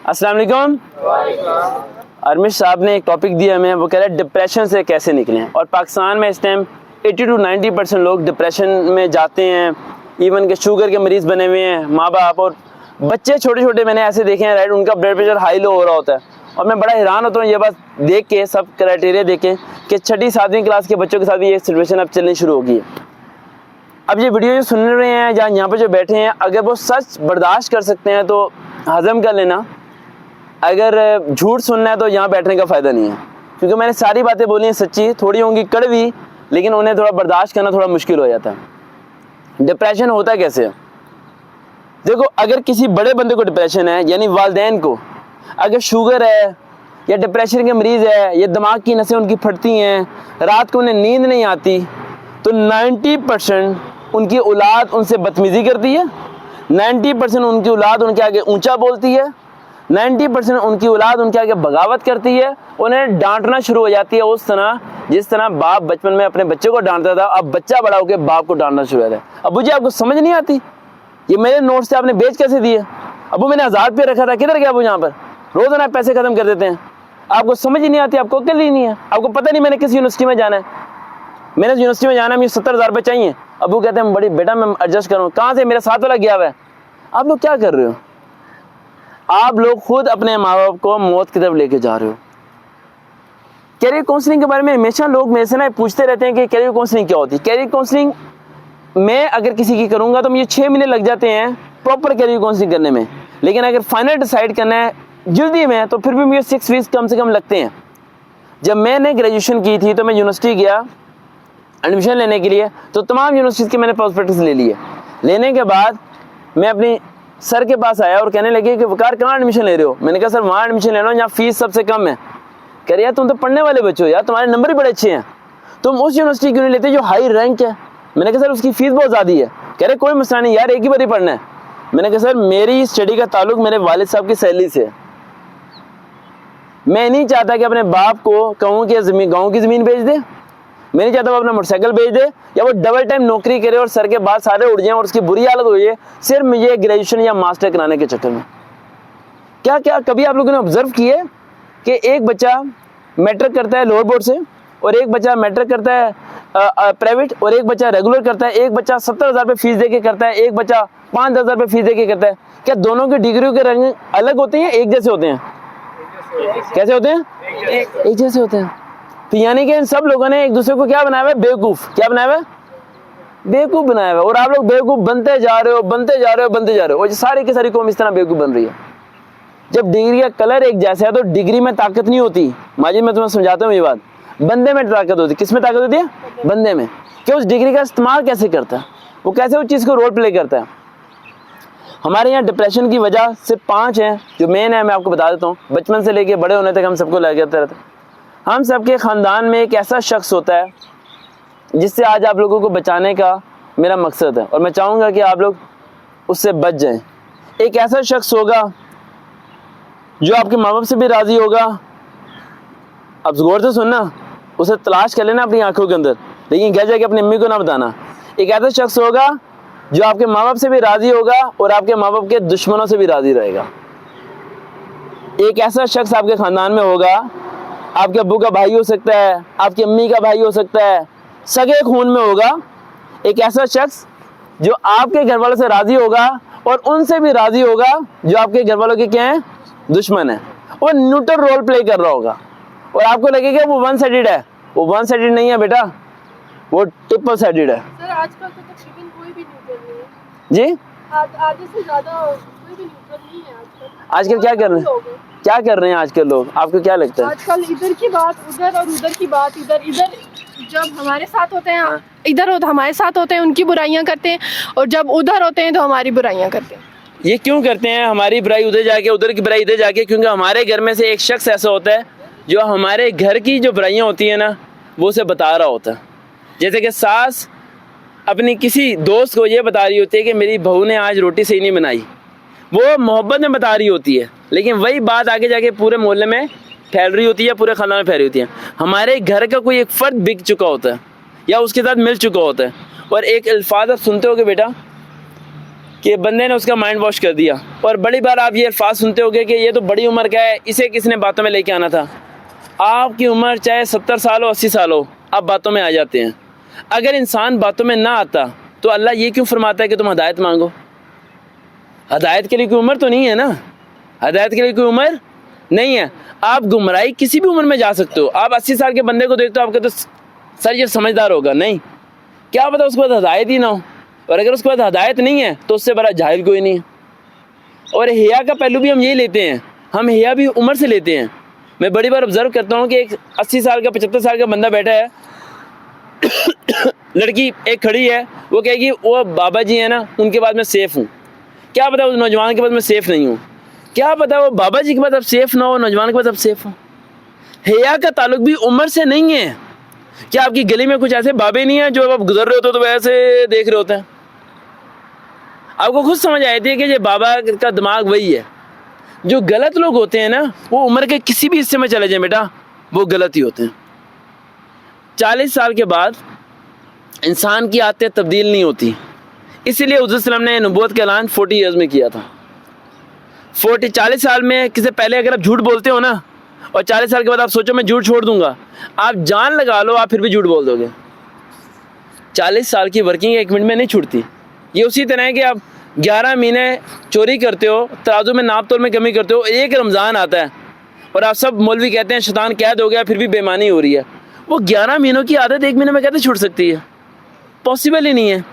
अस्सलाम वालेकुम। अरमिश साहब ने एक टॉपिक दिया हमें, वो कह रहे हैं डिप्रेशन से कैसे निकलें। और पाकिस्तान में इस टाइम 80 to 90% लोग डिप्रेशन में जाते हैं। इवन के शुगर के मरीज़ बने हुए हैं माँ बाप, और बच्चे छोटे छोटे मैंने ऐसे देखे हैं, राइट, उनका ब्लड प्रेशर हाई लो हो रहा होता है। और मैं बड़ा हैरान होता हूँ ये बात देख के, सब क्राइटेरिया देख के कि 6ठी 7वीं क्लास के बच्चों के साथ भी ये सिचुएशन अब चलनी शुरू होगी। अब ये वीडियो जो सुन रहे हैं या यहाँ पर जो बैठे हैं, अगर वो सच बर्दाश्त कर सकते हैं तो हज़म कर लेना, अगर झूठ सुनना है तो यहाँ बैठने का फ़ायदा नहीं है। क्योंकि मैंने सारी बातें बोली हैं सच्ची, थोड़ी होंगी कड़वी, लेकिन उन्हें थोड़ा बर्दाश्त करना थोड़ा मुश्किल हो जाता है। डिप्रेशन होता कैसे? देखो, अगर किसी बड़े बंदे को डिप्रेशन है, यानी वालिदैन को अगर शुगर है या डिप्रेशन के मरीज़ है या दिमाग की नसें उनकी फटती हैं, रात को उन्हें नींद नहीं आती, तो 90% उनकी औलाद उनसे बदतमीज़ी करती है, 90% उनकी औलाद उनके आगे ऊंचा बोलती है, 90% उनकी औलाद उनके आगे बगावत करती है, उन्हें डांटना शुरू हो जाती है उस तरह जिस तरह बाप बचपन में अपने बच्चे को डांटता था। अब बच्चा बड़ा होकर बाप को डांटना शुरू हो जाता है। अबू जी आपको समझ नहीं आती, ये मेरे नोट से आपने बेच कैसे दिए? अबू मैंने 1000 रुपये रखा था, किधर गया अबू? यहाँ पर रोज़ाना पैसे ख़त्म कर देते हैं। आपको समझ ही नहीं आती, आपको अक्ल ही नहीं है, आपको पता नहीं मैंने किस यूनिवर्सिटी में जाना है, मैंने यूनिवर्सिटी में जाना है, मुझे 70,000 रुपये चाहिए। अबू कहते हैं बड़ी बेटा मैं एडजस्ट करूँ, कहाँ से? मेरा साथ वाला गया हुआ है। आप लोग क्या कर रहे हो? आप लोग खुद अपने माँ बाप को मौत की तरफ लेके जा रहे हो। कैरियर काउंसलिंग के बारे में हमेशा लोग मेरे से ना पूछते रहते हैं कि कैरियर काउंसलिंग क्या होती है। कैरियर काउंसलिंग मैं अगर किसी की करूँगा तो मुझे 6 महीने लग जाते हैं प्रॉपर कैरियर काउंसलिंग करने में, लेकिन अगर फाइनल डिसाइड करना है जल्दी में तो फिर भी मुझे 6 वीक्स कम से कम लगते हैं। जब मैंने ग्रेजुएशन की थी तो मैं यूनिवर्सिटी गया एडमिशन लेने के लिए, तो तमाम यूनिवर्सिटीज़ के मैंने प्रॉस्पेक्टस ले लिए। लेने के बाद मैं अपनी सर के पास आया और कहने लगे कि वकार कहाँ एडमिशन ले रहे हो? मैंने कहा सर वहाँ एडमिशन ले रहा हूँ, यहाँ फीस सबसे कम है। कह रहे यार तुम तो पढ़ने वाले बच्चे हो यार, तुम्हारे नंबर ही बड़े अच्छे हैं, तुम उस यूनिवर्सिटी क्यों नहीं लेते जो हाई रैंक है? मैंने कहा सर उसकी फ़ीस बहुत ज़्यादा है। कह रहे कोई मसला नहीं यार, एक ही बार ही पढ़ना है। मैंने कहा सर मेरी स्टडी का ताल्लुक मेरे वालिद साहब की सैलरी से है, मैं नहीं चाहता कि अपने बाप को कहूँ कि गाँव की ज़मीन बेच दे, मैं नहीं चाहता वो अपना मोटरसाइकिल बेच दे या वो डबल टाइम नौकरी करे और सर के बाद सारे उड़ जाएं और उसकी बुरी हालत हो जाए सिर्फ मुझे ग्रेजुएशन या मास्टर कराने के चक्कर में। क्या क्या कभी आप लोगों ने ऑब्जर्व किए कि एक बच्चा मैट्रिक करता है लोअर बोर्ड से, और एक बच्चा मैट्रिक करता है प्राइवेट, और एक बच्चा रेगुलर करता है, एक बच्चा 70,000 रुपये फीस दे के करता है, एक बच्चा 5-10,000 रुपये फीस दे के करता है? क्या दोनों की डिग्रियों के रंग अलग होते हैं, एक जैसे होते हैं? कैसे होते हैं? एक जैसे होते हैं। तो यानी कि इन सब लोगों ने एक दूसरे को क्या बनाया हुआ है? बेवकूफ़। क्या बनाया हुआ है? बेवकूफ़ बनाया हुआ है। और आप लोग बेवकूफ़ बनते जा रहे हो, बनते जा रहे हो, बनते जा रहे हो, और सारी की सारी कौम इस तरह बेवकूफ़ बन रही है। जब डिग्री का कलर एक जैसा है तो डिग्री में ताकत नहीं होती। माजिद मैं तुम्हें समझाता हूँ ये बात, बंदे में ताकत होती है। किस में ताकत होती है? बंदे में। कि उस डिग्री का इस्तेमाल कैसे करता है, वो कैसे उस चीज़ को रोल प्ले करता है। हमारे यहाँ डिप्रेशन की वजह सिर्फ 5 हैं जो मेन है, मैं आपको बता देता हूँ। बचपन से लेके बड़े होने तक हम सबको लग जाते रहता है। हम सबके ख़ानदान में एक ऐसा शख्स होता है जिससे आज आप लोगों को बचाने का मेरा मकसद है, और मैं चाहूँगा कि आप लोग उससे बच जाएं। एक ऐसा शख्स होगा जो आपके माँ बाप से भी राज़ी होगा। अब गौर से सुनना, उसे तलाश कर लेना अपनी आंखों के अंदर, लेकिन कह जाए कि अपनी अम्मी को ना बताना। एक ऐसा शख्स होगा जो आपके माँ बाप से भी राज़ी होगा और आपके माँ बाप के दुश्मनों से भी राज़ी रहेगा। एक ऐसा शख्स आपके ख़ानदान में होगा, आपके अब्बू का भाई हो सकता है, आपकी अम्मी का भाई हो सकता है, सगे खून में होगा। एक ऐसा शख्स जो आपके घर वालों से राज़ी होगा और उनसे भी राज़ी होगा जो आपके घर वालों के क्या हैं? दुश्मन है। वो न्यूट्रल रोल प्ले कर रहा होगा और आपको लगेगा वो वन साइडेड है। वो वन साइडेड नहीं है बेटा, वो ट्रिपल साइडेड है। सर आजकल तो तकरीबन कोई भी न्यूट्रल नहीं है जी, आधे से ज़्यादा कोई भी न्यूट्रल नहीं है आजकल। आजकल क्या कर रहे हैं? क्या कर रहे हैं आजकल लोग? आपको क्या लगता है? आजकल इधर की बात उधर और उधर की बात इधर। इधर जब हमारे साथ होते हैं, इधर हमारे साथ होते हैं उनकी बुराइयां करते हैं, और जब उधर होते हैं तो हमारी बुराइयां करते हैं। ये क्यों करते हैं? हमारी बुराई उधर जाके, उधर की बुराई इधर जाके, क्योंकि हमारे घर में से एक शख्स ऐसा होता है जो हमारे घर की जो बुराइयां होती हैं ना, वो उसे बता रहा होता है। जैसे कि सास अपनी किसी दोस्त को ये बता रही होती है कि मेरी बहू ने आज रोटी सही नहीं बनाई, वो मोहब्बत में बता रही होती है, लेकिन वही बात आगे जाके पूरे मोहल्ले में फैल रही होती है, पूरे खानदान में फैल रही होती है। हमारे घर का कोई एक फ़र्द बिक चुका होता है या उसके साथ मिल चुका होता है, और एक अल्फाज आप सुनते हो कि बेटा कि बंदे ने उसका माइंड वॉश कर दिया। और बड़ी बार आप ये अल्फाज सुनते होंगे कि ये तो बड़ी उम्र का है, इसे किसने बातों में लेके आना था। आपकी उम्र चाहे 70 साल हो 80 साल हो, आप बातों में आ जाते हैं। अगर इंसान बातों में ना आता तो अल्लाह ये क्यों फरमाता है कि तुम हदायत मांगो। हदायत के लिए कोई उम्र तो नहीं है ना, हदायत के लिए कोई उम्र नहीं है। आप गुमराही किसी भी उम्र में जा सकते हो। आप 80 साल के बंदे को देखते हो, आप कहते हो सर ये समझदार होगा, नहीं, क्या पता उसके बाद हदायत ही ना हो। और अगर उसके बाद हदायत नहीं है तो उससे बड़ा जाहिल कोई नहीं है। और हिया का पहलू भी हम यही लेते हैं, हम हिया भी उम्र से लेते हैं। मैं बड़ी बार ऑब्जर्व करता हूँ कि एक 80 साल का 75 साल का बंदा बैठा है, लड़की एक खड़ी है, वो कहेगी वो बाबा जी है ना, उनके बाद मैं सेफ़ हूँ। क्या पता उस नौजवान के बाद मैं सेफ़ नहीं हूँ, क्या पता वो बाबा जी के बाद अब सेफ़ ना हो, नौजवान के बाद अब सेफ़ हो। हिया का ताल्लुक भी उम्र से नहीं है। क्या आपकी गली में कुछ ऐसे बाबे नहीं हैं जो आप गुजर रहे होते तो वैसे देख रहे होते हैं, आपको खुद समझ आई थी कि ये बाबा का दिमाग वही है। जो गलत लोग होते हैं ना, वो उम्र के किसी भी हिस्से में चले जाएं बेटा, वो गलत ही होते हैं। 40 साल के बाद इंसान की आदतें तब्दील नहीं होती, इसीलिए हुज़ूर सल्लल्लाहु अलैहि वसल्लम ने नबूवत का ऐलान 40 ईयर्स में किया था। 40 साल में किसी पहले अगर आप झूठ बोलते हो ना, और 40 साल के बाद आप सोचो मैं झूठ छोड़ दूंगा, आप जान लगा लो आप फिर भी झूठ बोल दोगे। 40 साल की वर्किंग 1 मिनट में नहीं छूटती। ये उसी तरह है कि आप 11 महीने चोरी करते हो, तराजू में नाप तोल में कमी करते हो, एक रमज़ान आता है और आप सब मौलवी कहते हैं शैतान कैद हो गया, फिर भी बेईमानी हो रही है। वो 11 महीनों की आदत 1 महीने में कैसे छूट सकती है, पॉसिबल ही नहीं है।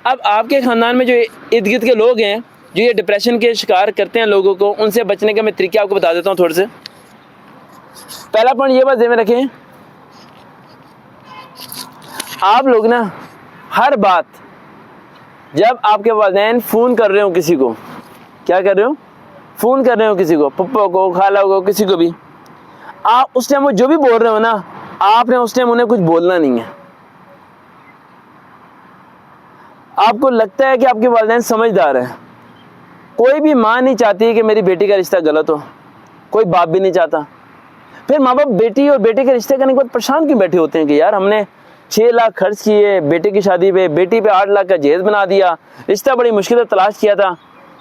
अब आपके ख़ानदान में जो इर्द गिर्द के लोग हैं जो ये डिप्रेशन के शिकार करते हैं लोगों को, उनसे बचने का मैं तरीका आपको बता देता हूँ थोड़े से। पहला पॉइंट ये बात ध्यान में रखें, आप लोग ना हर बात जब आपके वालिदैन फ़ोन कर रहे हो किसी को, क्या कर रहे हो, फ़ोन कर रहे हो किसी को, पप्पा को, खाला को, किसी को भी, आप उस टाइम वो जो भी बोल रहे हो ना, आपने उस टाइम उन्हें कुछ बोलना नहीं है। आपको लगता है कि आपके वालिदैन समझदार है, कोई भी माँ नहीं चाहती कि मेरी बेटी का रिश्ता गलत हो, कोई बाप भी नहीं चाहता। फिर माँ बाप बेटी और बेटे के रिश्ते करने के बाद परेशान क्यों बैठे होते हैं कि यार हमने 6 लाख खर्च किए बेटे की शादी पे, बेटी पे 8 लाख का जहेज बना दिया, रिश्ता बड़ी मुश्किल से तलाश किया था,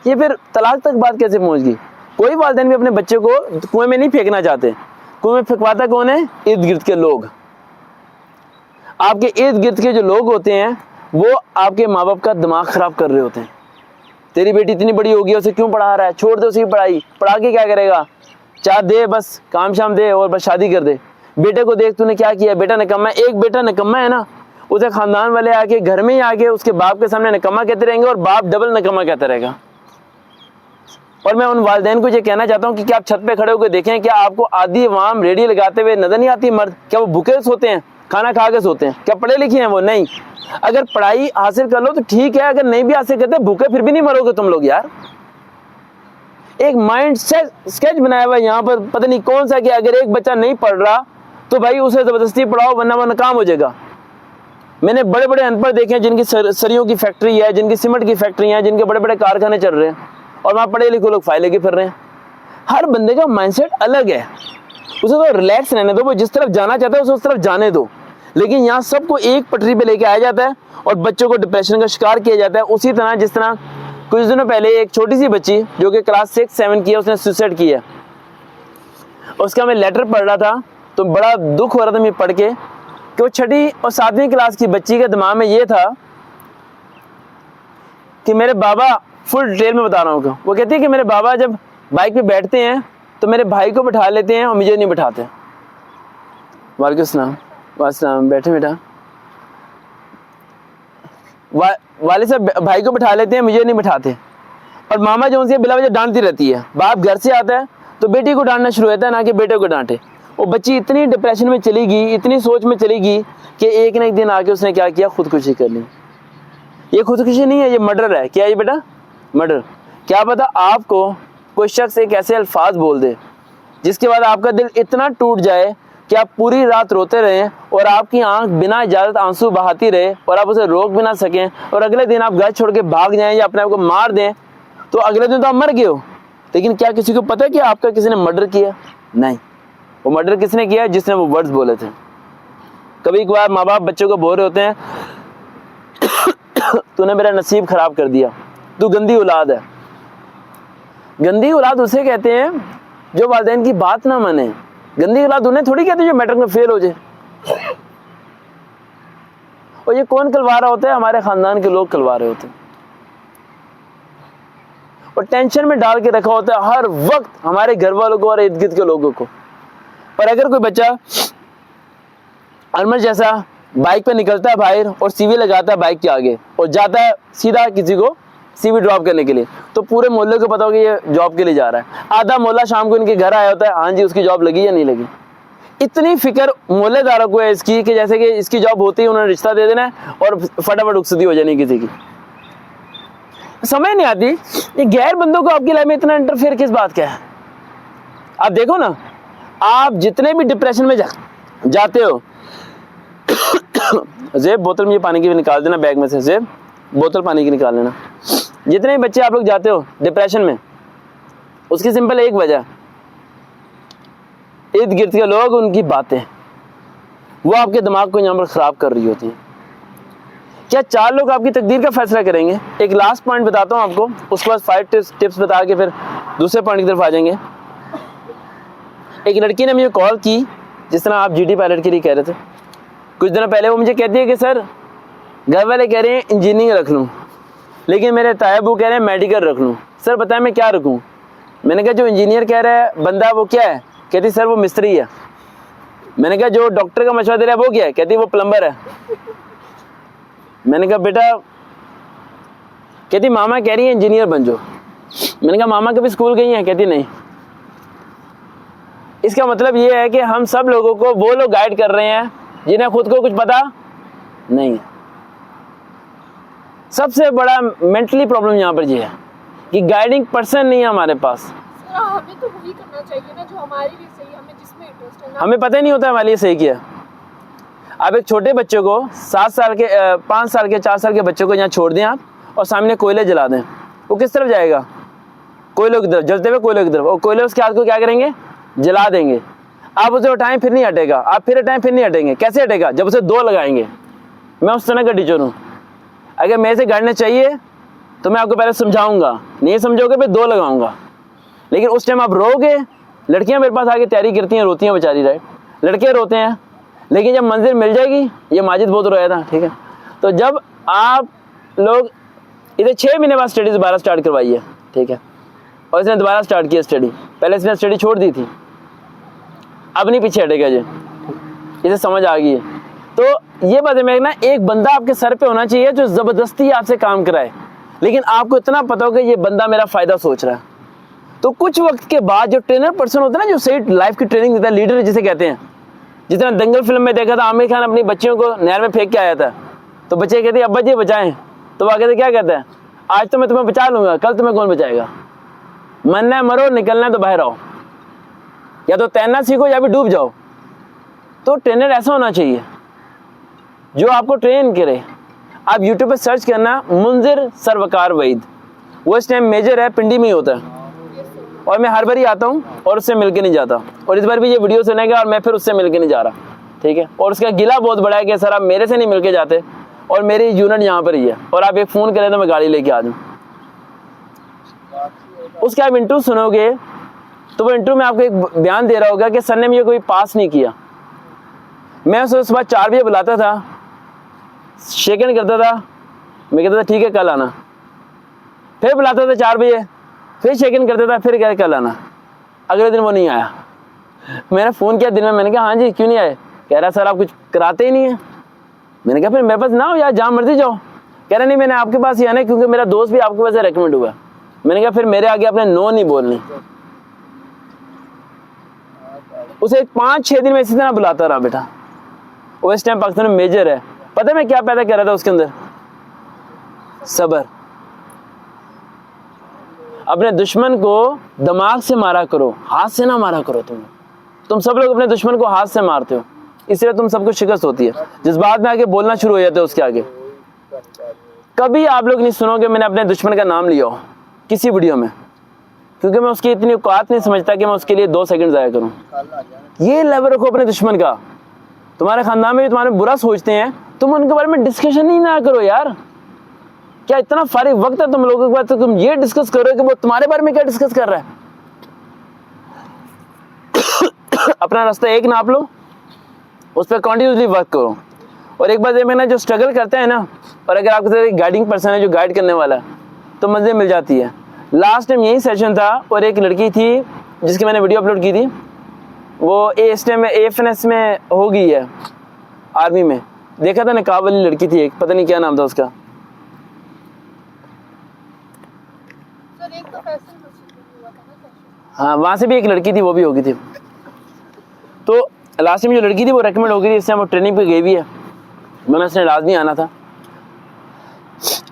ये फिर तलाक तक बात कैसे पहुंच गई। कोई वालिदैन भी अपने बच्चे को कुएं में नहीं फेंकना चाहते, कुएं में फेंकवाता कौन है, इर्द गिर्द के लोग। आपके इर्द गिर्द के जो लोग होते हैं वो आपके माँ बाप का दिमाग ख़राब कर रहे होते हैं। तेरी बेटी इतनी बड़ी होगी, उसे क्यों पढ़ा रहा है, छोड़ दे उसकी पढ़ाई, पढ़ा के क्या करेगा, चाह दे बस, काम शाम दे और बस शादी कर दे। बेटे को देख तूने क्या किया, बेटा निकम्मा है। एक बेटा निकम्मा है ना, उसे खानदान वाले आके घर में ही आके उसके बाप के सामने निकम्मा कहते रहेंगे और बाप डबल निकम्मा कहता रहेगा। और मैं उन वालिदैन को ये कहना चाहता हूँ कि क्या आप छत पे खड़े होकर देखें, क्या आपको आधी अवाम रेडी लगाते हुए नजर नहीं आती मर्द, क्या वो भूखे सोते हैं, खाना खा के सोते हैं, क्या पढ़े लिखे हैं वो, नहीं। अगर पढ़ाई हासिल कर लो तो ठीक है, अगर नहीं भी हासिल करते भूखे फिर भी नहीं मरोगे तुम लोग यार। एक माइंड स्केच बनाया हुआ है यहाँ पर, पता नहीं कौन सा, कि अगर एक बच्चा नहीं पढ़ रहा तो भाई उसे जबरदस्ती पढ़ाओ वरना वो नाकाम हो जाएगा। मैंने बड़े बड़े अनपढ़ देखे हैं जिनकी सरियों की फैक्ट्री है, जिनकी सीमेंट की फैक्ट्री है, जिनके बड़े बड़े कारखाने चल रहे हैं, और वहाँ पढ़े लिखे लोग फाइल लेके फिर रहे हैं। हर बंदे का माइंडसेट अलग है, उसे तो रिलैक्स रहने दो, वो जिस तरफ जाना चाहता है उसे उस तरफ जाने दो। लेकिन यहाँ सबको एक पटरी पे लेके आया जाता है और बच्चों को डिप्रेशन का शिकार किया जाता है। उसी तरह जिस तरह कुछ दिनों पहले एक छोटी सी बच्ची जो कि क्लास 6-7 की है, उसने सुसाइड किया। उसका मैं लेटर पढ़ रहा था तो बड़ा दुख हो रहा था मैं पढ़ के कि वो 6ठी और 7वीं क्लास की बच्ची के दिमाग में ये था कि मेरे बाबा, फुल डिटेल में बता रहा हूँ, वो कहती है कि मेरे बाबा जब बाइक पे बैठते हैं तो मेरे भाई को बिठा लेते हैं और मुझे नहीं बिठाते। वालेकुम सलाम, बैठे बेटा। वाले साहब भाई को बिठा लेते हैं, मुझे नहीं बिठाते। और मामा जो उनसे बिला वजह डांटती रहती है। बाप घर से आता है तो बेटी को डांटना शुरू होता है, ना कि बेटे को डांटे। वो बच्ची इतनी डिप्रेशन में चली गई, इतनी सोच में चली गई कि एक ना एक दिन आके उसने क्या किया, खुदकुशी कर ली। ये खुदकुशी नहीं है, ये मर्डर है। क्या है ये बेटा, मर्डर। क्या पता आपको कोई शख्स एक ऐसे अल्फाज बोल दे जिसके बाद आपका दिल इतना टूट जाए कि आप पूरी रात रोते रहें और आपकी आंख बिना इजाज़त आंसू बहाती रहे और आप उसे रोक भी ना सकें, और अगले दिन आप घर छोड़ के भाग जाएं या अपने आप को मार दें, तो अगले दिन तो आप मर गए हो। लेकिन क्या किसी को पता है कि आपका किसी ने मर्डर किया? नहीं। वो मर्डर किसने किया? जिसने वो वर्ड्स बोले थे। कभी कभार माँ बाप बच्चों को बोल रहे होते हैं तूने मेरा नसीब खराब कर दिया, तू गंदी औलाद है। गंदी औलाद उसे कहते हैं जो वालिदैन की बात ना माने। गंदी औलाद उन्हें थोड़ी कहते हैं जो मैट्रिक में फेल हो जाए। और ये कौन कलवा रहा होता है? हमारे खानदान के लोग कलवा रहे होते हैं और टेंशन में डाल के रखा होता है हर वक्त हमारे घर वालों को और इर्द गिर्द के लोगों को। पर अगर कोई बच्चा अरमल जैसा बाइक पे निकलता है बाहर और सीवी लगाता है बाइक के आगे और जाता है सीधा किसी को सीवी ड्रॉप करने के लिए, तो पूरे मोहल्ले को पता होगा ये जॉब के लिए जा रहा है। आधा मोहल्ला शाम को इनके घर आया होता है, हाँ जी उसकी जॉब लगी या नहीं लगी। इतनी फिक्र मोहल्लेदारों को है इसकी कि जैसे कि इसकी जॉब होती है उन्होंने रिश्ता दे देना है और फटाफट रुखसती हो जानी किसी की। समझ नहीं आती ये गैर बंदों को आपकी लाइफ में इतना इंटरफेयर किस बात का है। आप देखो ना, आप जितने भी डिप्रेशन में जाते हो, जेब बोतल में ये पानी की भी निकाल देना, बैग में से जेब बोतल पानी की निकाल लेना। जितने भी बच्चे आप लोग जाते हो डिप्रेशन में, उसकी सिंपल एक वजह, इर्द गिर्द के लोग, उनकी बातें, वो आपके दिमाग को यहाँ पर खराब कर रही होती हैं। क्या 4 लोग आपकी तकदीर का फैसला करेंगे? एक लास्ट पॉइंट बताता हूँ आपको, उसके बाद 5 टिप्स बता के फिर दूसरे पॉइंट की तरफ आ जाएंगे। एक लड़की ने मुझे कॉल की, जिस तरह आप जीटी पायलट के लिए कह रहे थे कुछ दिनों पहले। वो मुझे कहती है कि सर घर वाले कह रहे हैं इंजीनियरिंग रख लूँ, लेकिन मेरे तायाबू कह रहे हैं मेडिकल रख लूँ। सर बताएं मैं क्या रखूँ? मैंने कहा जो इंजीनियर कह रहा है बंदा वो क्या है? कहती सर वो मिस्त्री है। मैंने कहा जो डॉक्टर का मशवरा दे रहा है वो क्या है? कहती वो प्लम्बर है। मैंने कहा बेटा, कहती मामा कह रही है इंजीनियर बन जाओ। मैंने कहा मामा कभी स्कूल गई हैं? कहती नहीं। इसका मतलब ये है कि हम सब लोगों को वो लोग गाइड कर रहे हैं जिन्हें खुद को कुछ पता नहीं है। सबसे बड़ा मेंटली प्रॉब्लम यहाँ पर ये है कि गाइडिंग पर्सन नहीं है हमारे पास। हमें तो वही करना चाहिए ना जो हमारे लिए सही, हमें जिसमें इंटरेस्ट है ना। हमें पता ही नहीं होता हमारे लिए सही किया। अब एक छोटे बच्चे को 7 साल के 5 साल के 4 साल के बच्चे को यहाँ छोड़ दें आप और सामने कोयले जला दें, वो किस तरफ जाएगा? कोयलों की तरफ, जलते हुए कोयलों की तरफ। और कोयले उसके हाथ को क्या करेंगे? जला देंगे। आप उसे उठाएं फिर नहीं हटेगा, आप फिर हटाएं फिर नहीं हटेंगे। कैसे हटेगा? जब उसे 2 लगाएंगे। मैं उस तरह का टीचर हूँ। अगर मेरे से गाड़ने चाहिए तो मैं आपको पहले समझाऊंगा, नहीं समझोगे फिर 2 लगाऊंगा। लेकिन उस टाइम आप रोगे। लड़कियां मेरे पास आके तैयारी करती हैं, रोती हैं बेचारी, राइट? लड़के रोते हैं, लेकिन जब मंजिल मिल जाएगी, ये माजिद बहुत रोया था, ठीक है? तो जब आप लोग इधर 6 महीने बाद स्टडी दोबारा स्टार्ट करवाई है, ठीक है? और इसने दोबारा स्टार्ट किया स्टडी। पहले इसने स्टडी छोड़ दी थी, अब नहीं पीछे हटेगा जी, इसे समझ आ गई है। तो ये बात है, मैं ना एक बंदा आपके सर पे होना चाहिए जो ज़बरदस्ती आपसे काम कराए, लेकिन आपको इतना पता हो कि ये बंदा मेरा फ़ायदा सोच रहा है। तो कुछ वक्त के बाद जो ट्रेनर पर्सन होता है ना, जो सही लाइफ की ट्रेनिंग देता है, लीडर जिसे कहते हैं। जितना दंगल फिल्म में देखा था, आमिर खान अपनी बच्चियों को नहर में फेंक के आया था, तो बच्चे कहते हैं अब्बा जी बचाएं, तो वो आगे से क्या कहता है? आज तो मैं तुम्हें बचा लूंगा, कल तुम्हें कौन बचाएगा? मरना है मरो, निकलना है तो बाहर आओ, या तो तैरना सीखो या भी डूब जाओ। तो ट्रेनर ऐसा होना चाहिए जो आपको ट्रेन करे। आप यूट्यूब पे सर्च करना मुंजिर सरवकार वहीद, वो इस टाइम मेजर है, पिंडी में ही होता है, और मैं हर बार ही आता हूँ और उससे मिलके नहीं जाता। और इस बार भी ये वीडियो सुनेगा और मैं फिर उससे मिलके नहीं जा रहा, ठीक है? और उसका गिला बहुत बड़ा है कि सर आप मेरे से नहीं मिलके जाते और मेरी यूनिट यहाँ पर ही है, और आप एक फ़ोन करें तो मैं गाड़ी लेके आ जाऊँ। उसके आप इंटरव्यू सुनोगे तो वो इंटरव्यू में आपको एक बयान दे रहा होगा कि सर ने मुझे कोई पास नहीं किया। मैं उसे सुबह 4 बजे बुलाता था, शेकन करता था, मैं कहता था ठीक है कल आना, फिर बुलाता था 4 बजे, फिर शेकन करता था, फिर कह कल आना। अगले दिन वो नहीं आया। मैंने फ़ोन किया दिन में, मैंने कहा हाँ जी क्यों नहीं आए? कह रहा सर आप कुछ कराते ही नहीं है। मैंने कहा फिर मेरे पास ना हो यार, जहाँ मर्जी जाओ। कह रहा नहीं मैंने आपके पास ही आना है क्योंकि मेरा दोस्त भी आपके पास से रेकमेंड हुआ। मैंने कहा फिर मेरे आगे आपने नो नहीं बोलनी। उसे 5-6 दिन में इसी तरह बुलाता रहा बेटा। वो इस टाइम पाकिस्तान में मेजर है। पता है मैं क्या पैदा कर रहा था उसके अंदर? सब्र। अपने दुश्मन को दिमाग से मारा करो, हाथ से ना मारा करो। तुम सब लोग अपने दुश्मन को हाथ से मारते हो, इसलिए तुम सबको शिकस्त होती है। जिस बात में आगे बोलना शुरू हो जाते हो उसके आगे कभी आप लोग नहीं सुनोगे मैंने अपने दुश्मन का नाम लिया हो किसी वीडियो में, क्योंकि मैं उसकी इतनी औकात नहीं समझता कि मैं उसके लिए 2 सेकंड ज़ाया करूं। ये लेवल रखो अपने दुश्मन का। तुम्हारे खानदान में भी तुम्हारे बुरा सोचते हैं, तुम उनके बारे में डिस्कशन ही ना करो यार। क्या इतना फारिग वक्त है तुम लोगों के पास, तो तुम ये डिस्कस करो कि वो तुम्हारे बारे में क्या डिस्कस कर रहा है। अपना रास्ता एक नाप लो, उस पर कॉन्टिन्यूसली वर्क करो। और एक बात ये मैंने जो स्ट्रगल करते हैं ना, और अगर आपके साथ एक गाइडिंग पर्सन है जो गाइड करने वाला है, तो मंजिल मिल जाती है। लास्ट टाइम यही सेशन था और एक लड़की थी जिसकी मैंने वीडियो अपलोड की थी, वो इस टाइम में AFNS में हो गई है, आर्मी में। देखा था नकाब वाली लड़की थी एक, पता नहीं क्या नाम था उसका। सर एक तो फैसल मस्जिद में हुआ था ना सेशन। हाँ, वहाँ से भी एक लड़की थी, वो भी हो गई थी। तो लास्ट टाइम जो लड़की थी वो रेकमेंड हो गई थी, इस टाइम वो ट्रेनिंग पे गई भी है, मैंने उसने लाजमी आना था।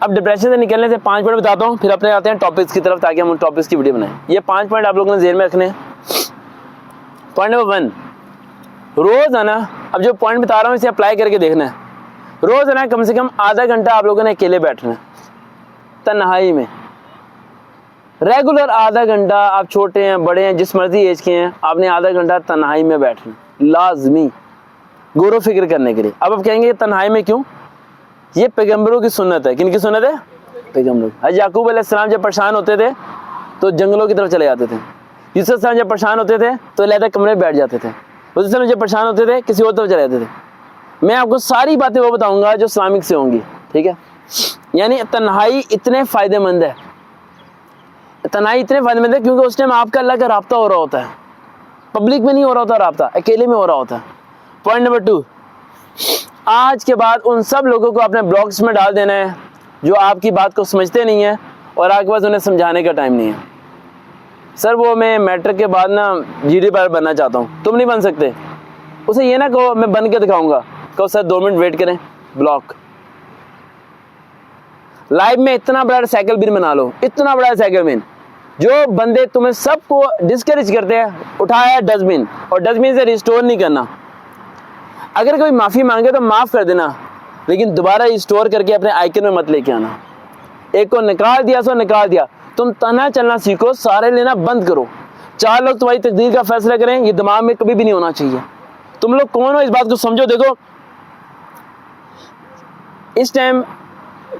अब डिप्रेशन से निकलने से 5 पॉइंट बताता हूँ, फिर अपने आते हैं टॉपिक्स की तरफ, ताकि हम उन टॉपिक्स की वीडियो बनाएं। ये 5 पॉइंट आप लोगों ने जेहन में रखने हैं। पॉइंट नंबर 1, रोज आना, अब जो पॉइंट बता रहा हूँ इसे अप्लाई करके देखना है। रोज आना कम से कम आधा घंटा आप लोगों ने अकेले बैठना है, तन्हाई में, रेगुलर आधा घंटा। आप छोटे हैं बड़े हैं जिस मर्जी एज के हैं, आपने आधा घंटा तन्हाई में बैठना लाजमी, गौर फिक्र करने के लिए। अब आप कहेंगे तन्हाई में क्यों? ये पैगंबरों की सुन्नत है। किन की सुन्नत है? पैगंबरों। हज़रत याकूब अलैहिस्सलाम जब परेशान होते थे तो जंगलों की तरफ चले जाते थे। यूसुफ अलैहिस्सलाम जब परेशान होते थे तो अलग कमरे में बैठ जाते थे। यूसुफ जब परेशान होते थे किसी और तरफ चले जाते थे। मैं आपको सारी बातें वो बताऊंगा जो इस्लामिक से होंगी, ठीक है। यानी तन्हाई इतने फ़ायदेमंद है, तन्हाई इतने फ़ायदेमंद है क्योंकि उस टाइम आपका अल्लाह का राब्ता हो रहा होता है, पब्लिक में नहीं हो रहा होता राब्ता, अकेले में हो रहा होता है। पॉइंट नंबर 2, आज के बाद उन सब लोगों को अपने ब्लॉग्स में डाल देना है जो आपकी बात को समझते नहीं है और आपके पास उन्हें समझाने का टाइम नहीं है। सर वो मैं मैट्रिक के बाद ना GD पर बनना चाहता हूँ, तुम नहीं बन सकते। उसे ये ना कहो मैं बन के दिखाऊंगा, कहो सर 2 मिनट वेट करें, ब्लॉक। लाइफ में इतना बड़ा साइकिल बिन बना लो, इतना बड़ा साइकिल बिन, जो बंदे तुम्हें सबको डिस्करेज करते हैं, उठाया डस्टबिन, और डस्टबिन से रिस्टोर नहीं करना। अगर कोई माफ़ी मांगे तो माफ़ कर देना, लेकिन दोबारा रिस्टोर करके अपने आइकन में मत लेके आना। एक को निकाल दिया सो निकाल दिया। तुम तना चलना सीखो, सारे लेना बंद करो। 4 लोग तुम्हारी तकदीर का फैसला करें, ये दिमाग में कभी भी नहीं होना चाहिए। तुम लोग कौन हो इस बात को समझो। देखो इस टाइम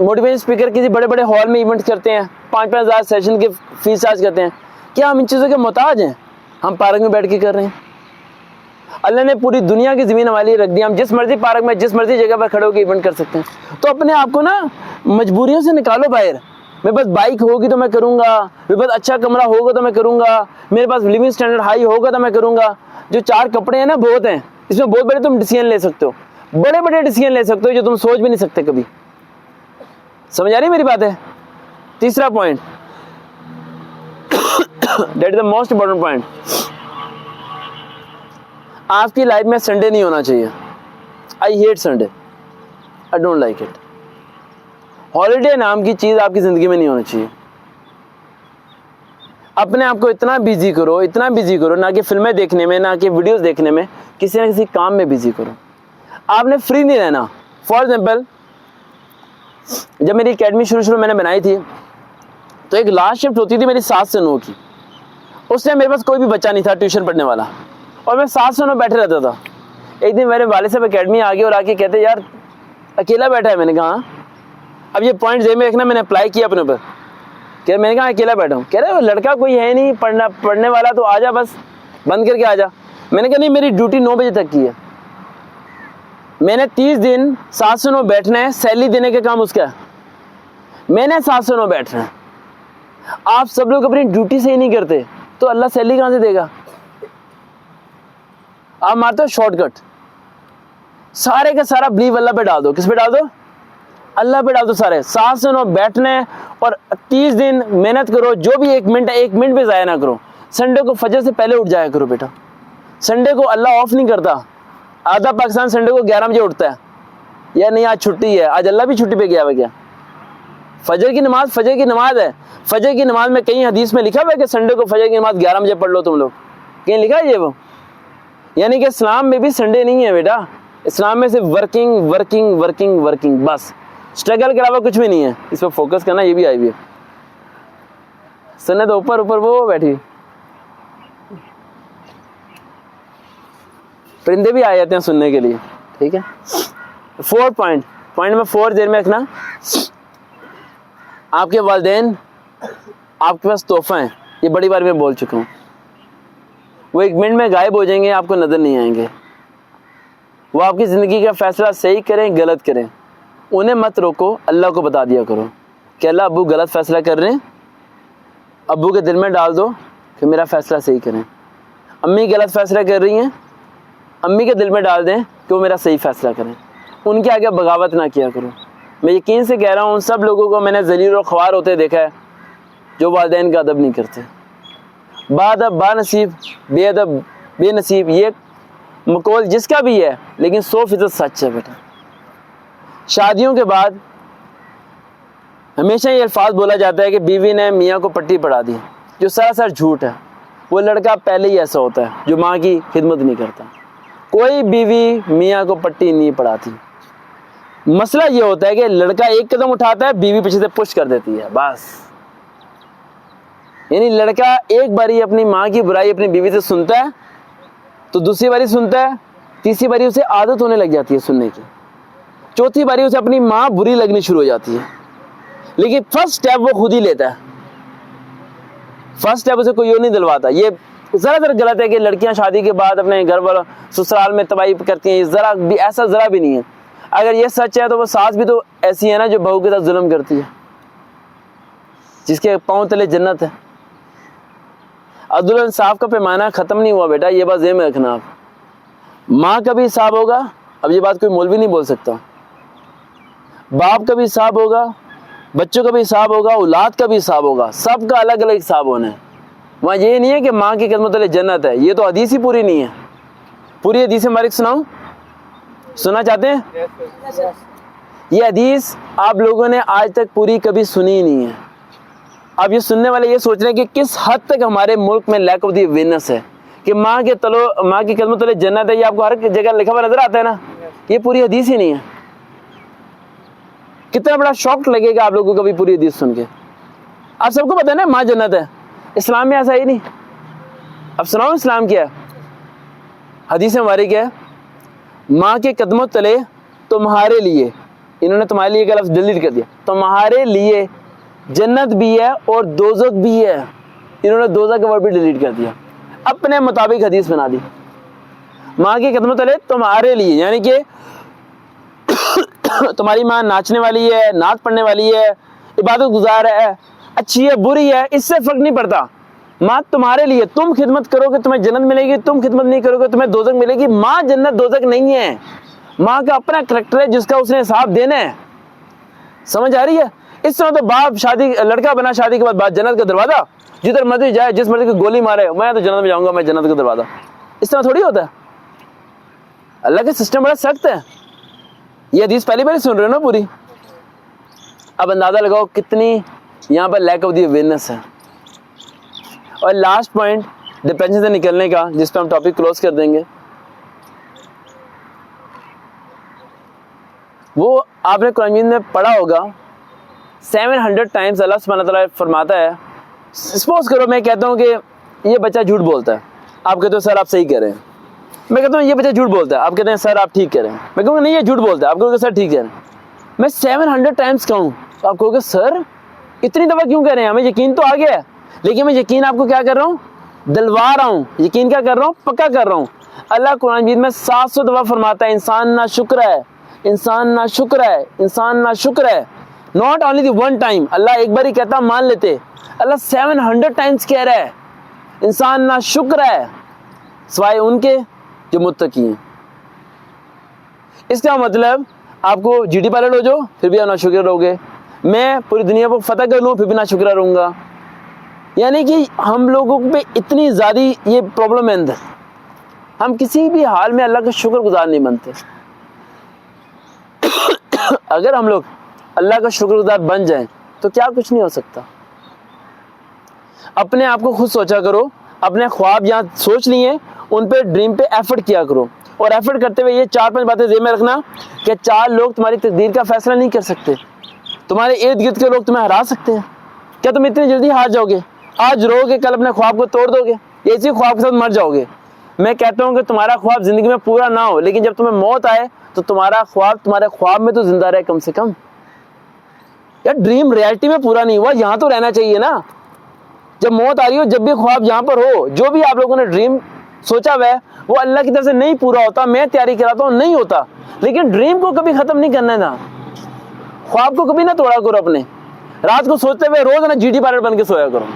मोटिवेशन स्पीकर किसी बड़े बड़े हॉल में इवेंट करते हैं, 5-5 हज़ार सेशन की फीस चार्ज करते हैं। क्या हम इन चीज़ों के मोहताज हैं? हम पार्क में बैठ के कर रहे हैं। अल्लाह ने पूरी दुनिया की ज़मीन हमारे लिए रख दी, हम जिस मर्जी पार्क में जिस मर्जी जगह पर खड़े होकर इवेंट कर सकते हैं। तो अपने आप को ना मजबूरियों से निकालो बाहर। मेरे पास बाइक होगी तो मैं करूँगा, मेरे पास अच्छा कमरा होगा तो मैं करूँगा, मेरे पास लिविंग स्टैंडर्ड हाई होगा तो मैं करूँगा। जो 4 कपड़े हैं ना बहुत हैं, इसमें बहुत बड़े तुम डिसीजन ले सकते हो, बड़े बड़े डिसीजन ले सकते हो जो तुम सोच भी नहीं सकते कभी। समझ आ रही मेरी बात है? तीसरा point, that is the most important point, आपकी लाइफ में संडे नहीं होना चाहिए। I hate Sunday, I don't like it. Holiday नाम की चीज़ आपकी ज़िंदगी में नहीं होनी चाहिए। अपने आप को इतना बिजी करो, इतना बिजी करो, ना कि फिल्में देखने में, ना कि वीडियोस देखने में, किसी न किसी काम में बिजी करो। आपने फ्री नहीं रहना। फॉर एग्जाम्पल जब मेरी अकेडमी शुरू मैंने बनाई थी तो एक लास्ट शिफ्ट होती थी मेरी 7 से 9 की। उस टाइम मेरे पास कोई भी बच्चा नहीं था ट्यूशन पढ़ने वाला, और मैं 7 से 9 बैठे रहता था। एक दिन मेरे वाले साहब अकेडमी आ गए और आके कहते यार अकेला बैठा है। मैंने कहा हाँ। अब ये पॉइंट जे में देखना, मैंने अप्लाई किया अपने ऊपर। क्या मैंने कहा अकेला बैठा हूँ? कह रहे लड़का कोई है नहीं पढ़ने वाला, तो आजा बस बंद करके आजा। मैंने कहा नहीं, मेरी ड्यूटी 9 बजे तक की है। मैंने 30 दिन 7 से 9 बैठना है, सैलरी देने का काम उसका है। मैंने 7 से 9 बैठना है। आप सब लोग अपनी ड्यूटी से ही नहीं करते तो अल्लाह सैलरी कहाँ से देगा? आप मारते हो शॉर्टकट, सारे का सारा बिलीव अल्लाह पे डाल दो। किस पे डाल दो? अल्लाह पे डाल दो सारे। 7 से 9 बैठना है और 30 दिन मेहनत करो। जो भी 1 मिनट है, 1 मिनट भी ज़ाया ना करो। संडे को फजर से पहले उठ जाया करो बेटा। संडे को अल्लाह ऑफ नहीं करता। आधा पाकिस्तान संडे को 11 बजे उठता है, या नहीं आज छुट्टी है, आज अल्लाह भी छुट्टी पे गया हुआ क्या? फजर की नमाज फजर की नमाज है। फजर की नमाज में कहीं हदीस में लिखा हुआ है कि संडे को फजर की नमाज 11 बजे पढ़ लो तुम लोग? कहीं लिखा है ये? वो यानी कि इस्लाम में भी संडे नहीं है बेटा। इस्लाम में सिर्फ वर्किंग वर्किंग वर्किंग वर्किंग, बस स्ट्रगल के अलावा कुछ भी नहीं है। इस पर फोकस करना, ये भी आई भी है। सन्नत ऊपर ऊपर वो बैठी, परिंदे भी आ जाते हैं सुनने के लिए, ठीक है। 4 पॉइंट नंबर 4 देर में रखना। आपके वालिदैन आपके पास तोहफा है, ये बड़ी बार मैं बोल चुका हूँ। वो 1 मिनट में गायब हो जाएंगे, आपको नज़र नहीं आएंगे। वो आपकी ज़िंदगी का फ़ैसला सही करें गलत करें, उन्हें मत रोको, अल्लाह को बता दिया करो कि अल्लाह अब्बू गलत फ़ैसला कर रहे हैं, अब्बू के दिल में डाल दो कि मेरा फ़ैसला सही करें। अम्मी गलत फ़ैसला कर रही हैं, अम्मी के दिल में डाल दें कि वो मेरा सही फ़ैसला करें। उनके आगे बगावत ना किया करो। मैं यकीन से कह रहा हूँ, उन सब लोगों को मैंने ज़लील और ख्वार होते देखा है जो वालिदैन का अदब नहीं करते। बाअदब, बानसीब, बेअदब, बेनसीब, ये मकौल जिसका भी है, लेकिन 100% सच है बेटा। शादियों के बाद हमेशा ये अल्फाज बोला जाता है कि बीवी ने मियाँ को पट्टी पढ़ा दी, जो सरासर झूठ है। वो लड़का पहले ही ऐसा होता है जो माँ की खिदमत नहीं करता। कोई बीवी मियाँ को पट्टी नहीं पढ़ाती। मसला ये होता है कि लड़का एक कदम उठाता है, बीवी पीछे से पुश कर देती है, बस। यानी लड़का एक बारी अपनी माँ की बुराई अपनी बीवी से सुनता है, तो दूसरी बारी सुनता है, तीसरी बारी उसे आदत होने लग जाती है सुनने की, चौथी बारी उसे अपनी माँ बुरी लगनी शुरू हो जाती है। लेकिन फर्स्ट स्टेप वो खुद ही लेता है। फर्स्ट स्टेप उसे कोई और नहीं दिलवाता। ये ज़रा गलत है कि लड़कियां शादी के बाद अपने घर वालों ससुराल में तबाही करती हैं, ज़रा भी ऐसा ज़रा भी नहीं है। अगर ये सच है तो वो सास भी तो ऐसी है ना जो बहू के साथ जुल्म करती है, जिसके पाँव तले जन्नत है। अदल इंसाफ का पैमाना ख़त्म नहीं हुआ बेटा, ये बात ज़हन में रखना आप। माँ का भी हिसाब होगा, अब ये बात कोई मौलवी नहीं बोल सकता। बाप का भी हिसाब होगा, बच्चों का भी हिसाब होगा, औलाद का भी हिसाब होगा, सबका अलग अलग हिसाब होना है। वहाँ ये नहीं है कि माँ की कदमों तले जन्नत है, ये तो हदीस ही पूरी नहीं है। पूरी हदीस हमारी सुनाऊं? सुनना चाहते हैं? ये हदीस आप लोगों ने आज तक पूरी कभी सुनी ही नहीं है। अब ये सुनने वाले ये सोच रहे हैं कि किस हद तक हमारे मुल्क में लैक ऑफ द अवेयरनेस है कि माँ की कदमों तले जन्नत है। ये आपको हर जगह लिखा हुआ नजर आता है ना, ये पूरी हदीस ही नहीं है। कितना बड़ा शॉक लगेगा आप लोगों को कभी पूरी हदीस सुन के। आप सबको पता है ना माँ जन्नत है, इस्लाम में ऐसा ही नहीं। अब सुनाओ इस्लाम क्या है? हदीस हमारी क्या है? माँ के कदमों तले तुम्हारे लिए, इन्होंने तुम्हारे लिए का लफ्ज़ डिलीट कर दिया, तुम्हारे लिए जन्नत भी है और दोज़ख भी है। इन्होंने दोज़ख का वर्ड भी डिलीट कर दिया, अपने मुताबिक हदीस बना दी। माँ के कदमों तले तुम्हारे लिए, यानी कि तुम्हारी माँ नाचने वाली है, नाच पढ़ने वाली है, इबादत गुजार है, अच्छी है बुरी है, इससे फर्क नहीं पड़ता। माँ तुम्हारे लिए, तुम खिदमत करोगे तुम्हें जन्नत मिलेगी, तुम खिदमत नहीं करोगे तुम्हें दोज़ख मिलेगी। माँ जन्नत दोज़ख नहीं है, माँ का अपना करैक्टर है जिसका उसने हिसाब देना है। समझ आ रही है? इस तरह तो बाप शादी लड़का बना शादी के बाद जन्नत का दरवाजा, जिधर मर्जी जाए जिस मर्जी को गोली मारे, मैं तो जन्नत में जाऊंगा, मैं जन्नत का दरवाजा, इस तरह थोड़ी होता है। अल्लाह का सिस्टम बड़ा सख्त है। ये हदीस पहली बार सुन रहे हो ना पूरी? अब अंदाजा लगाओ कितनी यहाँ पर लैक ऑफ द अवेयरनेस है। और लास्ट पॉइंट डिप्रेशन से निकलने का, जिस पर हम टॉपिक क्लोज कर देंगे, वो आपने कुरान में पढ़ा होगा 700 टाइम्स अल्लाह सुब्हानहू व तआला फरमाता है। सपोज करो मैं कहता हूँ कि ये बच्चा झूठ बोलता है, आप कहते हो सर आप सही कह रहे हैं। मैं कहता हूँ ये बच्चा झूठ बोलता है, आप कहते हैं सर आप ठीक कह रहे हैं। मैं कहूँगा नहीं ये झूठ बोलता है, आप कहोगे सर ठीक कह रहे हैं। मैं 700 टाइम्स कहूँ तो आप कहोगे सर इतनी दफ़ा क्यों कह रहे हैं, हमें यकीन तो आ गया है। लेकिन मैं यकीन आपको क्या कर रहा हूँ, दिलवा रहा हूँ। यकीन क्या कर रहा हूँ, पक्का कर रहा हूँ। अल्लाह कुरान मजीद में 700 दफ़ा फरमाता है इंसान ना शुक्र है, इंसान ना शुक्र है, इंसान ना शुक्र है। Not only the one time, Allah एक बार ही कहता मान लेते, अल्लाह 700 टाइम्स कह रहा है इंसान ना शुक्र है, सिवाय उनके जो मुत्तकी हैं। इसका मतलब आपको जीडी पायलट हो जाओ फिर भी आप ना शुक्र रहोगे, मैं पूरी दुनिया को फतह कर लूँ फिर भी ना शुक्र रहूँगा। यानी कि हम लोगों पे इतनी ज़्यादा ये प्रॉब्लम है अंदर, हम किसी भी हाल में अल्लाह का शुक्रगुजार नहीं बनते। अगर हम लोग अल्लाह का शुक्रगुजार बन जाएं तो क्या कुछ नहीं हो सकता। अपने आप को खुद सोचा करो, अपने ख्वाब यहाँ सोच लिए, उन पे ड्रीम पे एफर्ट किया करो। और एफर्ट करते हुए ये 4-5 बातें ज़हन में रखना कि 4 लोग तुम्हारी तकदीर का फैसला नहीं कर सकते। तुम्हारे इर्द गिर्द के लोग तुम्हें हरा सकते हैं। क्या तुम इतनी जल्दी हार जाओगे? आज रोगे कल अपने ख्वाब को तोड़ दोगे, इसी ख्वाब के साथ मर जाओगे। मैं कहता हूँ कि तुम्हारा ख्वाब ज़िंदगी में पूरा ना हो, लेकिन जब तुम्हें मौत आए तो तुम्हारा ख्वाब तुम्हारे ख्वाब में तो जिंदा रहे कम से कम। यार ड्रीम रियलिटी में पूरा नहीं हुआ, यहाँ तो रहना चाहिए ना। जब मौत आ रही हो, जब भी ख्वाब यहाँ पर हो, जो भी आप लोगों ने ड्रीम सोचा हुआ है वो अल्लाह की तरफ से नहीं पूरा होता। मैं तैयारी कराता हूँ, नहीं होता, लेकिन ड्रीम को कभी खत्म नहीं करना है ना, ख्वाब को कभी ना तोड़ा करो अपने। रात को सोचते हुए रोज ना जीडी पायलट बन के सोया करो,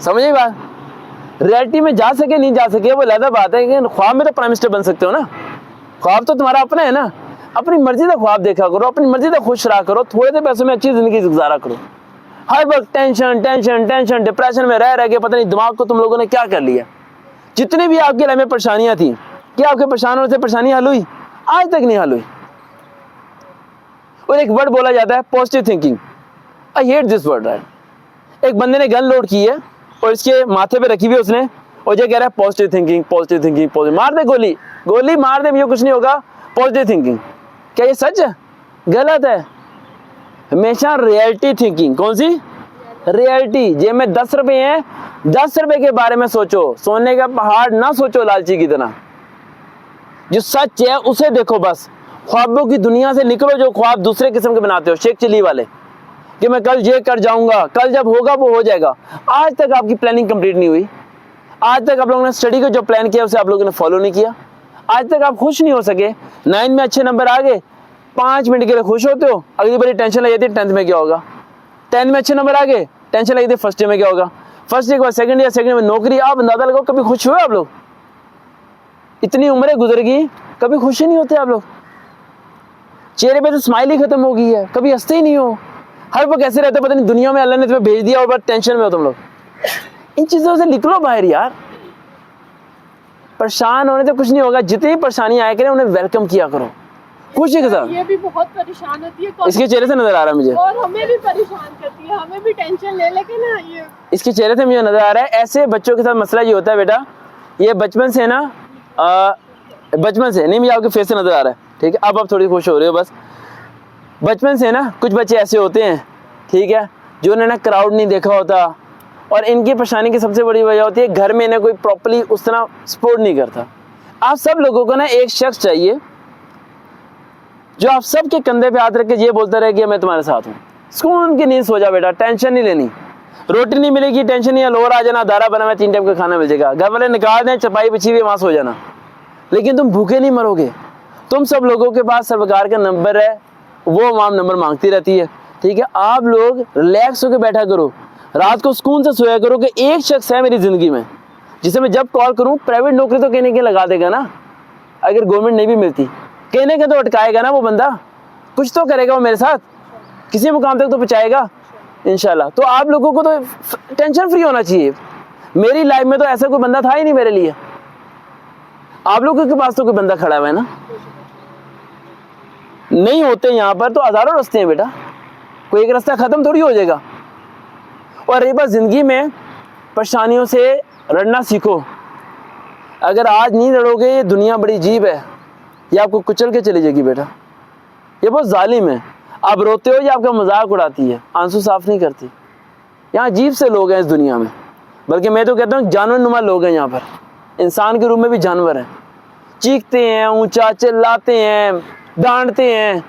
समझिए बात। रियलिटी में जा सके नहीं जा सके वो अलग बात है, लेकिन ख्वाब में तो प्राइम मिनिस्टर बन सकते हो ना। ख्वाब तो तुम्हारा अपना है ना, अपनी मर्जी का ख्वाब देखा करो, अपनी मर्जी का खुश रहा करो, थोड़े से पैसों में अच्छी जिंदगी गुजारा करो। हर वक्त टेंशन टेंशन टेंशन डिप्रेशन में रह के पता नहीं दिमाग को तुम लोगों ने क्या कर लिया। जितनी भी आपके लाइफ में परेशानियां थी, क्या आपके परेशान होने से परेशानी हल हुई? आज तक नहीं हल हुई। और एक वर्ड बोला जाता है positive thinking, I hate this word right. एक बंदे ने गन लोड की है और इसके माथे पे रखी हुई है उसने, और ये कह रहा है positive thinking positive thinking positive, मार दे गोली, गोली मार दे, मुझे कुछ नहीं होगा, पॉजिटिव थिंकिंग। क्या ये सच है? गलत है। हमेशा रियलिटी थिंकिंग। कौन सी? रियलिटी। जेब में 10 रुपए हैं, 10 रुपए के बारे में सोचो, सोने का पहाड़ ना सोचो लालची की तरह। जो सच है उसे देखो बस। ख्वाबों की दुनिया से निकलो जो ख्वाब दूसरे किस्म के बनाते हो, शेख चिल्ली वाले, कि मैं कल ये कर जाऊंगा, कल जब होगा वो हो जाएगा। आज तक आपकी प्लानिंग कंप्लीट नहीं हुई। आज तक आप लोगों ने स्टडी को जो प्लान किया उसे आप लोगों ने फॉलो नहीं किया। आज तक आप खुश नहीं हो सके। 9 में अच्छे नंबर आ गए, 5 मिनट के लिए खुश होते हो, अगली बारी टेंशन लगी थी 10th में क्या होगा। 10 में अच्छे नंबर आ गए, टेंशन लगी थी फर्स्ट ईयर में क्या होगा, फर्स्ट ईयर के बाद सेकंड ईयर, सेकंड में नौकरी। आप अंदाजा लगाओ कभी खुश हुए आप लोग? इतनी उम्रें गुजर गई, कभी खुश ही नहीं होते आप लोग। चेहरे पे तो स्माइल ही खत्म हो गई है, कभी हंसते ही नहीं हो। हर वक्त ऐसे रहते पता नहीं दुनिया में अल्लाह ने तुम्हें भेज दिया और बस टेंशन में हो तुम लोग। इन चीजों से निकलो बाहर यार। परेशान होने से कुछ नहीं होगा। जितनी परेशानी आया करें उन्हें वेलकम किया करो खुशी के साथ। ये भी बहुत परेशान होती है, इसके चेहरे से नजर आ रहा है मुझे, और हमें भी परेशान करती है, हमें भी टेंशन ले लेके ना ये इसके चेहरे से मुझे नजर आ रहा है। ऐसे बच्चों के साथ मसला ये होता है बेटा, ये बचपन से ना बचपन से नहीं, मुझे आपके फेस से नजर आ रहा है, ठीक है। अब आप थोड़ी खुश हो रहे हो बस। बचपन से ना कुछ बच्चे ऐसे होते हैं, ठीक है, जो उन्होंने क्राउड नहीं देखा होता, और इनकी परेशानी की सबसे बड़ी वजह होती है घर में इन्हें कोई प्रॉपर्ली उस तरह सपोर्ट नहीं करता। आप सब लोगों को ना एक शख्स चाहिए जो आप सबके कंधे पे हाथ रख के ये बोलता रहे कि मैं तुम्हारे साथ हूँ। सुकून की नींद सो जा बेटा, टेंशन नहीं लेनी। रोटी नहीं मिलेगी टेंशन नहीं है, लोअर आ जाना, दारा बना हुआ 3 टाइम का खाना मिल जाएगा, घर वाले निकाल दें, चपाई बिछी हुई वहाँ सो जाना, लेकिन तुम भूखे नहीं मरोगे। तुम सब लोगों के पास सरकार का नंबर है, वो माम नंबर मांगती रहती है, ठीक है। आप लोग रिलैक्स होकर बैठा करो, रात को सुकून से सोया करो कि एक शख्स है मेरी जिंदगी में जिसे मैं जब कॉल करूं, प्राइवेट नौकरी तो कहने के लगा देगा ना, अगर गवर्नमेंट नहीं भी मिलती कहने के तो अटकाएगा ना वो बंदा, कुछ तो करेगा वो मेरे साथ, किसी मुकाम तक तो पहुंचाएगा इंशाल्लाह। तो आप लोगों को तो टेंशन फ्री होना चाहिए। मेरी लाइफ में तो ऐसा कोई बंदा था ही नहीं मेरे लिए, आप लोगों के पास तो कोई बंदा खड़ा हुआ है ना। नहीं होते यहाँ पर तो हजारों रास्ते हैं बेटा, कोई एक रास्ता खत्म थोड़ी हो जाएगा। और ये बस जिंदगी में परेशानियों से लड़ना सीखो। अगर आज नहीं लड़ोगे, ये दुनिया बड़ी अजीब है, ये आपको कुचल के चली जाएगी बेटा, ये बहुत जालिम है। आप रोते हो, ये आपका मजाक उड़ाती है, आंसू साफ नहीं करती। यहाँ अजीब से लोग हैं इस दुनिया में, बल्कि मैं तो कहता हूँ जानवर नुमा लोग हैं यहाँ पर, इंसान के रूप में भी जानवर हैं। चीखते हैं, ऊंचा चिल्लाते हैं, डांटते हैं,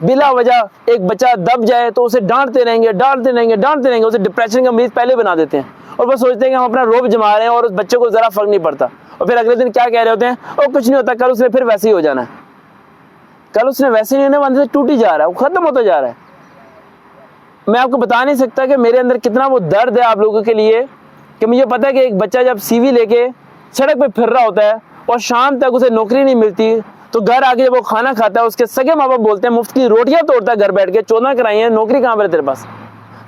बिला वजह एक बच्चा दब जाए तो उसे डांटते रहेंगे डांटते रहेंगे डांटते रहेंगे, उसे डिप्रेशन का मरीज पहले बना देते हैं, और बस सोचते हैं कि हम अपना रोब जमा रहे हैं और उस बच्चे को जरा फर्क नहीं पड़ता। और फिर अगले दिन क्या कह रहे होते हैं, और कुछ नहीं होता, कल उसने फिर वैसे ही हो जाना है, कल उसने वैसे ही होने वाले से टूट ही जा रहा है, वो खत्म होता जा रहा है। मैं आपको बता नहीं सकता कि मेरे अंदर कितना वो दर्द है आप लोगों के लिए, कि मुझे पता है कि एक बच्चा जब CV लेके सड़क पे फिर रहा होता है और शाम तक उसे नौकरी नहीं मिलती, तो घर आके जब वो खाना खाता है उसके सगे माँ बाप बोलते हैं मुफ्त की रोटियां तोड़ता है घर बैठ के, 14 कराई है, नौकरी कहाँ पर है तेरे पास,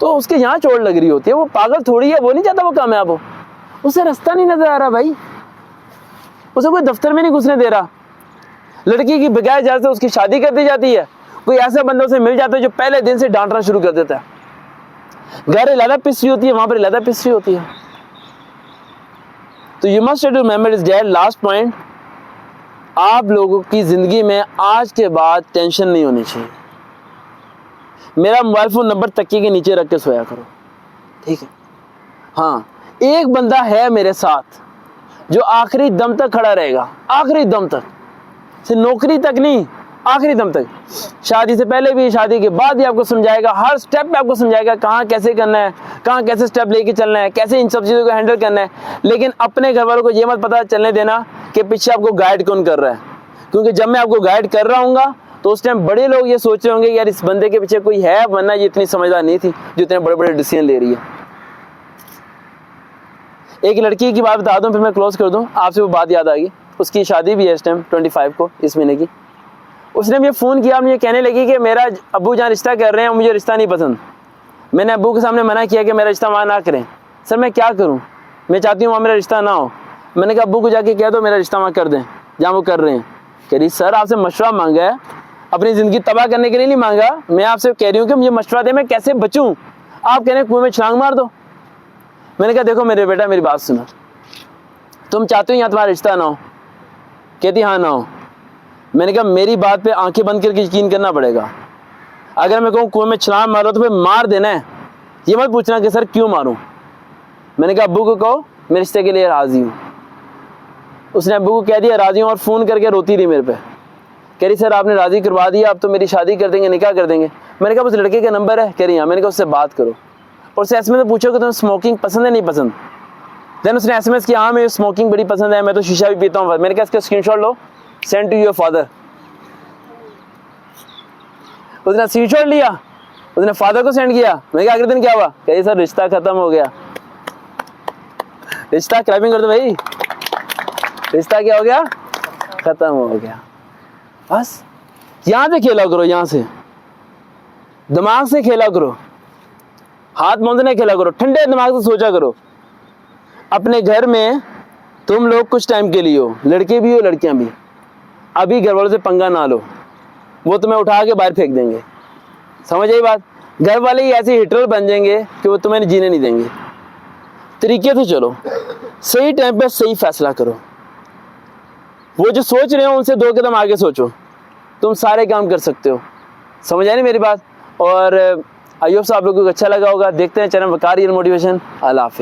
तो उसके यहाँ चोट लग रही होती है। वो पागल थोड़ी है, वो नहीं चाहता वो कामयाब हो, उसे रास्ता नहीं नजर आ रहा भाई, उसे कोई दफ्तर में नहीं घुसने दे रहा। लड़की की बगैर इजाजत से उसकी शादी कर दी जाती है, कोई ऐसा बंदा उसे मिल जाता है जो पहले दिन से डांटना शुरू कर देता है। घर इलादा पिसरी होती है, वहां पर इलादा पिसरी होती है। तो you must remember is there last point, आप लोगों की जिंदगी में आज के बाद टेंशन नहीं होनी चाहिए। मेरा मोबाइल फोन नंबर तकिए के नीचे रख के सोया करो, ठीक है। हाँ, एक बंदा है मेरे साथ जो आखिरी दम तक खड़ा रहेगा, आखिरी दम तक, सिर्फ नौकरी तक नहीं, आखिरी दम तक। शादी से पहले भी, शादी के बाद भी आपको समझाएगा, हर स्टेप पे आपको समझाएगा कहाँ कैसे करना है, कहाँ कैसे स्टेप लेके चलना है, कैसे इन सब चीज़ों को हैंडल करना है। लेकिन अपने घर वालों को ये मत पता चलने देना कि पीछे आपको गाइड कौन कर रहा है, क्योंकि जब मैं आपको गाइड कर रहा हूँगा तो उस टाइम बड़े लोग ये सोच रहे होंगे यार इस बंदे के पीछे कोई है, वरना ये इतनी समझदार नहीं थी जो इतने बड़े बड़े डिसीजन ले रही है। एक लड़की की बात बता दूं फिर मैं क्लोज कर दूं, आपसे वो बात याद आ गई। उसकी शादी भी है इस टाइम 25 को, इस महीने की। उसने मुझे फ़ोन किया, मुझे कहने लगी कि मेरा अब्बू जान रिश्ता कर रहे हैं, मुझे रिश्ता नहीं पसंद। मैंने अब्बू के सामने मना किया कि मेरा रिश्ता वहाँ ना करें। सर मैं क्या करूँ, मैं चाहती हूँ वहाँ मेरा रिश्ता ना हो। मैंने कहा अब्बू को जाके कह दो मेरा रिश्ता वहाँ कर दें जहाँ वो कर रहे हैं। कह रही सर आपसे मशवरा मांगा है, अपनी ज़िंदगी तबाह करने के लिए नहीं मांगा, मैं आपसे कह रही हूँ कि मुझे मशवरा दे मैं कैसे बचूँ। आप कह रहे हैं कुएं में छलांग मार दो। मैंने कहा देखो मेरे बेटा मेरी बात सुनो, तुम चाहते हो यहाँ तुम्हारा रिश्ता ना हो? कहती हाँ ना हो। मैंने कहा मेरी बात पे आंखें बंद करके यकीन करना पड़ेगा। अगर मैं कहूँ कुएं में छलांग मारो तो फिर मार देना है, ये मत पूछना कि सर क्यों मारूं। मैंने कहा अब्बू को कहो मैं रिश्ते के लिए राज़ी हूँ। उसने अब्बू को कह दिया राज़ी हूँ और फ़ोन करके रोती रही मेरे पे, कह रही सर आपने राज़ी करवा दिया, अब तो मेरी शादी कर देंगे, निकाह कर देंगे। मैंने कहा उस लड़के का नंबर है? कह रही हाँ। मैंने कहा उससे बात करो और उससे एसएमएस में पूछो कि तुम्हें स्मोकिंग पसंद है नहीं पसंद। देन उसने एसएमएस किया हाँ मुझे स्मोकिंग बड़ी पसंद है, मैं तो शीशा भी पीता हूँ। मैंने कहा इसका स्क्रीनशॉट लो, सेंड टू योर फादर। उसने स्क्रीनशॉट लिया, उसने फादर को सेंड किया। मैंने कहा अगले दिन क्या हुआ? कही सर रिश्ता खत्म हो गया। रिश्ता क्लैपिंग कर दो भाई, रिश्ता क्या हो गया? खत्म हो गया। बस यहाँ से खेला करो, यहाँ से दिमाग से खेला करो, हाथ मूंदने खेला करो, ठंडे दिमाग से सोचा करो। अपने घर में तुम लोग कुछ टाइम के लिए हो, लड़के भी हो लड़कियां भी। अभी घर वालों से पंगा ना लो, वो तुम्हें उठा के बाहर फेंक देंगे। समझ आई बात? घर वाले ही ऐसे हिटलर बन जाएंगे कि वो तुम्हें जीने नहीं देंगे। तरीके से चलो, सही टाइम पे सही फैसला करो। वो जो सोच रहे हो उनसे 2 कदम आगे सोचो, तुम सारे काम कर सकते हो। समझ आई ना मेरी बात? और आई होप से आप लोगों को अच्छा लगा होगा। देखते हैं चैनल वकार रियल मोटिवेशन। अल्लाह हाफिज़।